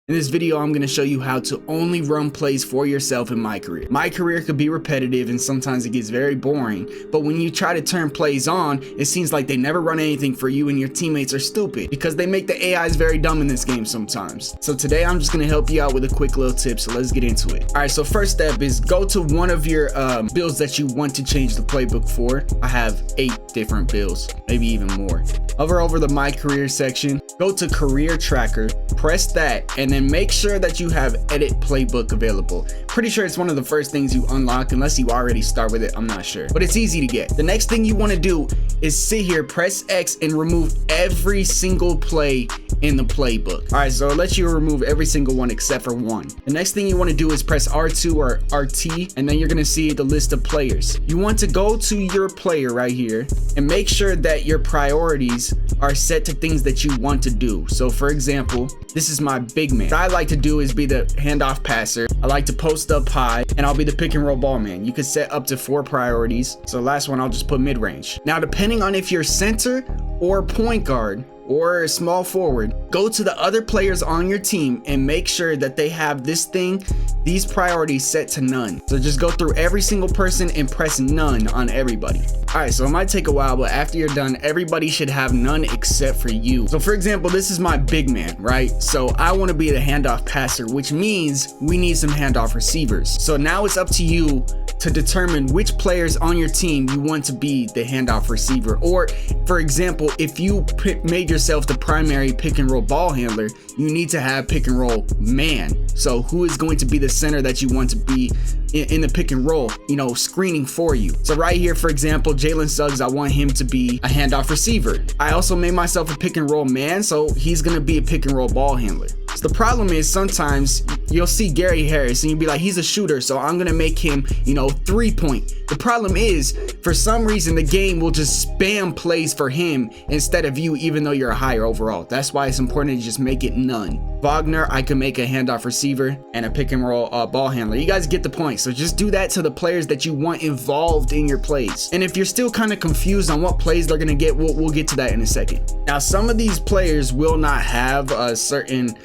In this video, I'm going to show you how to only run plays for yourself in MyCareer. MyCareer could be repetitive and sometimes it gets very boring, but when you try to turn plays on, it seems like they never run anything for you and your teammates are stupid because they make the AIs very dumb in this game sometimes. So today I'm just going to help you out with a quick little tip, so let's get into it. Alright, so first step is go to one of your builds that you want to change the playbook for. I have 8 different builds, maybe even more. Hover over the MyCareer section, go to Career Tracker, press that, and then make sure that you have Edit Playbook available. Pretty sure it's one of the first things you unlock unless you already start with it, I'm not sure. But it's easy to get. The next thing you want to do is sit here, press X, and remove every single play in the playbook. Alright, so it lets you remove every single one except for one. The next thing you want to do is press R2 or RT, and then you're going to see the list of players. You want to go to your player right here and make sure that your priorities are set to things that you want to do. So for example, this is my big man. What I like to do is be the handoff passer. I like to post up high, and I'll be the pick and roll ball man. You could set up to 4 priorities. So last one, I'll just put mid range. Now, depending on if you're center or point guard or a small forward, go to the other players on your team and make sure that they have these priorities set to none. So just go through every single person and press none on everybody. Alright, so it might take a while, but after you're done, everybody should have none except for you. So for example, this is my big man, right? So I want to be the handoff passer, which means we need some handoff receivers. So now it's up to you to determine which players on your team you want to be the handoff receiver. Or for example, if you made yourself the primary pick and roll ball handler, you need to have pick and roll man. So who is going to be the center that you want to be in the pick and roll, screening for you? So right here, for example, Jalen Suggs, I want him to be a handoff receiver. I also made myself a pick and roll man, so he's gonna be a pick and roll ball handler. So the problem is sometimes you'll see Gary Harris and you'll be like, he's a shooter, so I'm gonna make him, 3-point. The problem is, for some reason, the game will just spam plays for him instead of you, even though you're a higher overall. That's why it's important to just make it none. Wagner, I can make a handoff receiver and a pick and roll ball handler. You guys get the point. So just do that to the players that you want involved in your plays. And if you're still kind of confused on what plays they're gonna get, we'll get to that in a second. Now, some of these players will not have a certain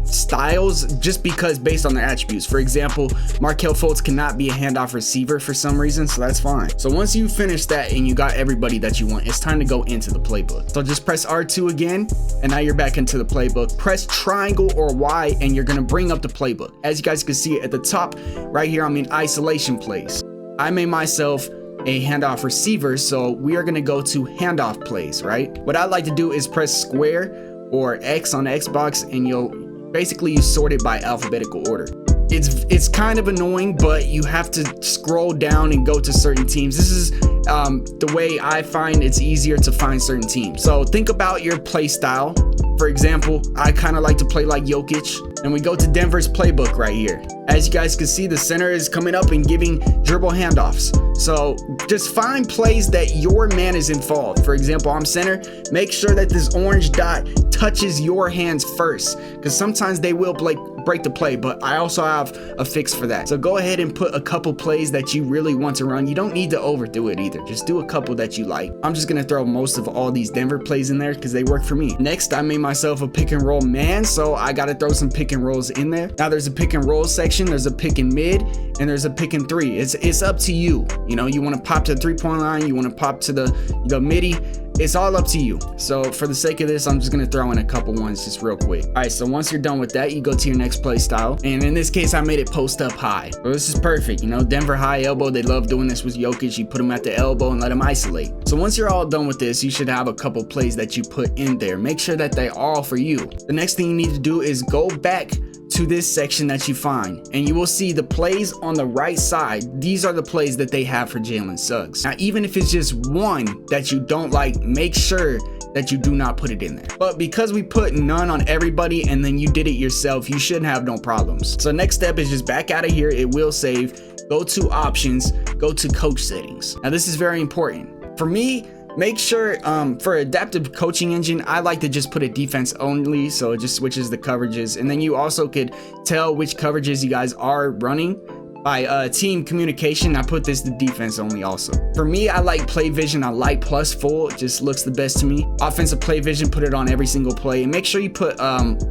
styles just because based on their attributes. For example, Markelle Fultz cannot be a handoff receiver for some reason, so that's fine. So once you finish that and you got everybody that you want, it's time to go into the playbook. So just press R2 again, and now you're back into the playbook. Press triangle or Y and you're gonna bring up the playbook. As you guys can see at the top right here, I'm in isolation plays. I made myself a handoff receiver, so we are gonna go to handoff plays, right? What I like to do is press square or X on Xbox, and you sort it by alphabetical order. It's kind of annoying, but you have to scroll down and go to certain teams. This is the way I find it's easier to find certain teams. So think about your play style. For example, I kind of like to play like Jokic, and we go to Denver's playbook right here. As you guys can see, the center is coming up and giving dribble handoffs. So just find plays that your man is involved. For example, I'm center. Make sure that this orange dot touches your hands first, because sometimes they will break the play, but I also have a fix for that. So go ahead and put a couple plays that you really want to run. You don't need to overdo it either. Just do a couple that you like. I'm just gonna throw most of all these Denver plays in there because they work for me. Next, I made myself a pick and roll man, so I gotta throw some pick and rolls in there. Now there's a pick and roll section, there's a pick and mid, and there's a pick and 3. It's up to you. You want to pop to the 3-point line, you want to pop to the midi. It's all up to you. So for the sake of this, I'm just gonna throw in a couple ones just real quick. Alright, so once you're done with that, you go to your next play style, and in this case I made it post up high. So this is perfect. Denver high elbow, they love doing this with Jokic. You put him at the elbow and let him isolate. So once you're all done with this, you should have a couple plays that you put in there. Make sure that they're all for you. The next thing you need to do is go back to this section that you find, and you will see the plays on the right side. These are the plays that they have for Jalen Suggs. Now, even if it's just one that you don't like, make sure that you do not put it in there. But because we put none on everybody and then you did it yourself, you shouldn't have no problems. So next step is just back out of here. It will save. Go to options, go to coach settings. Now this is very important. For me, make sure for adaptive coaching engine, I like to just put a defense only, so it just switches the coverages, and then you also could tell which coverages you guys are running. By team communication, I put this to defense only also. For me, I like play vision. I like plus full. It just looks the best to me. Offensive play vision, put it on every single play. And make sure you put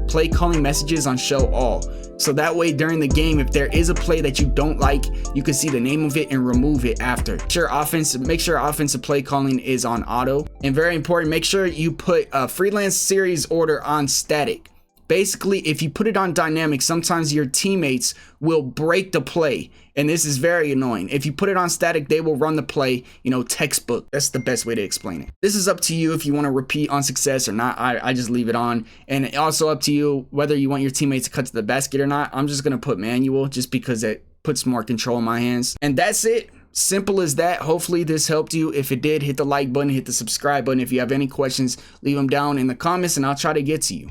play calling messages on show all. So that way during the game, if there is a play that you don't like, you can see the name of it and remove it after. Make sure offensive play calling is on auto. And very important, make sure you put freelance series order on static. Basically, if you put it on dynamic, sometimes your teammates will break the play, and this is very annoying. If you put it on static, they will run the play, you know, textbook. That's the best way to explain it. This is up to you if you want to repeat on success or not. I just leave it on, and also up to you whether you want your teammates to cut to the basket or not. I'm just gonna put manual just because it puts more control in my hands. And that's it. Simple as that. Hopefully this helped you. If it did, hit the like button, hit the subscribe button. If you have any questions, leave them down in the comments and I'll try to get to you.